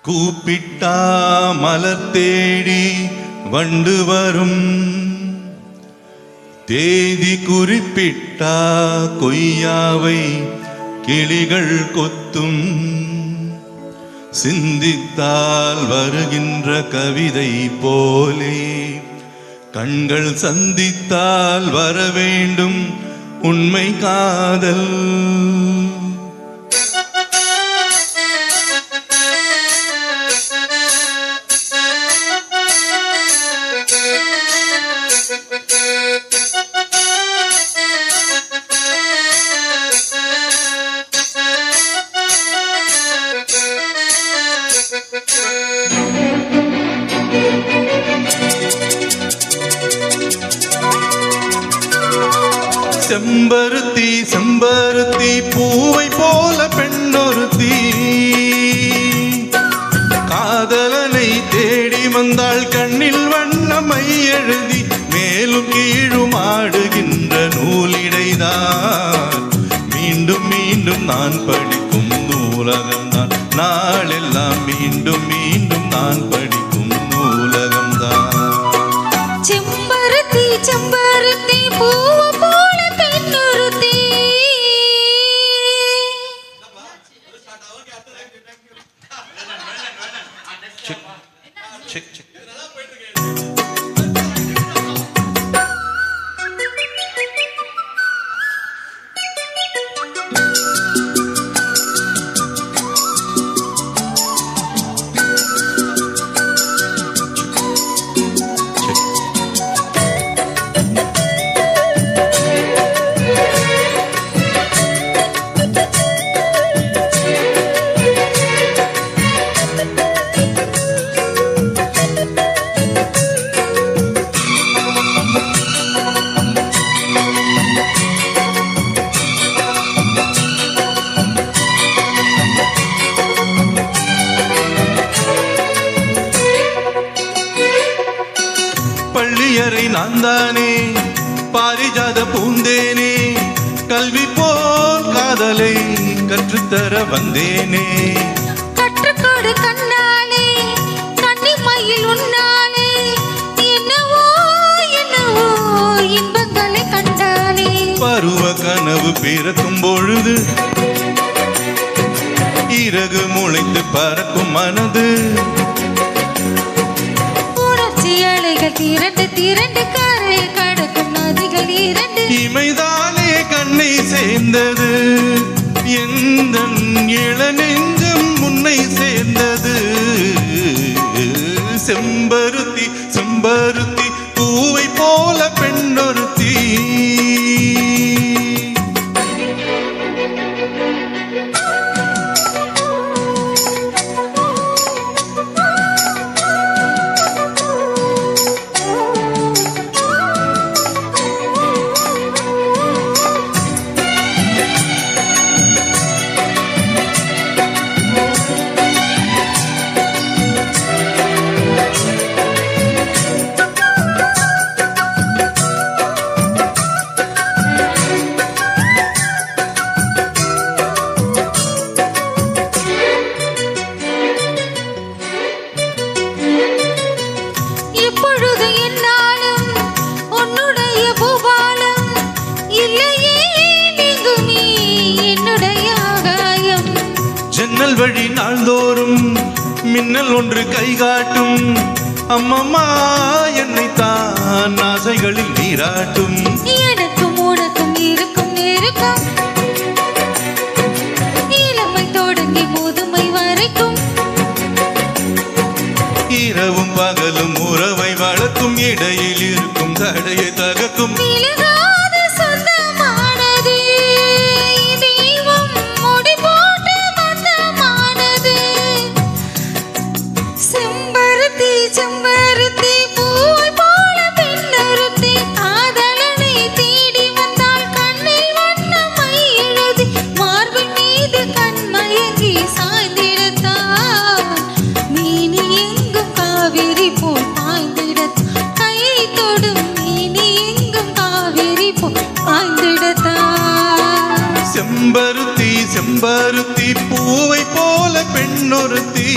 கூப்பிட்டா மலர் தேடி வண்டு வரும், தேதி குறிப்பிட்டா கொய்யாவை கிளிகள் கொத்தும். சிந்தித்தால் வருகின்ற கவிதை போலே கண்கள் சந்தித்தால் வர வேண்டும் உண்மை காதல். செம்பருத்தி செம்பருத்தி பூவை போல பெண்ணொருத்தி, காதலனை தேடி வந்தாள் கண்ணில் வண்ணமை எழுதி, மேலும் கீழும் ஆடுகின்ற நூலிடைதான். மீண்டும் மீண்டும் நான் படிக்கும் நூலகம்தான், நாளெல்லாம் மீண்டும் மீண்டும் நான் படிக்கும் நூலகம்தான். செம்பருத்தி செம்பருத்தி பூவை போல பெண்ணொருத்தி, பள்ளியறை நான் தானே பாரிஜாத பூந்தேனே, கல்வி போல் காதலை கற்றுத்தர வந்தேனே. கற்றுக்கொடு கண்ணாலே கன்னிமையில் உன்னாலே, என்னவோ என்னவோ இன்பங்களை கண்டாலே. பருவ கனவு பிறக்கும் பொழுது இறகு முளைத்து பறக்கும் மனது, அலைகள் திரண்டு திரண்டு கரை கடக்கும் நதிகள் இரண்டு, இமைதானே கண்ணை சேர்ந்தது எந்த இளநெஞ்சம் முன்னை சேர்ந்தது. செம்பருத்தி செம்பருத்தி பூவை போல பெண்ணொருத்தி, ஜன்னல் வழி நாள்தோறும் மின்னல் ஒன்று கை காட்டும், அம்மம்மா என்னைத்தான் ஆசைகளில் நீராட்டும். எனக்கும் உனக்கும் இருக்கும் நெருக்கம், இளமை தொடங்கி முதுமை வரைக்கும், இரவும் பகலும் உறவை வளர்க்கும், இடையில் இருக்கும் தடையை தகர்க்கும். செம்பருத்தி பூவை போல பெண்ணொருத்தி, காதலனை தேடி வந்தாள் கண்ணில் வண்ணமை எழுதி, மார்பின் மீது கண்மயங்கி சாய்ந்திடத்தான். மீனி எங்கும் காவிரி போல் பாய்ந்திடத்தான், கை தொடும் மீனி எங்கும் காவிரி போல் பாய்ந்திடத்தான். செம்பருத்தி செம்பருத்தி பூவை போல பெண்ணொருத்தி.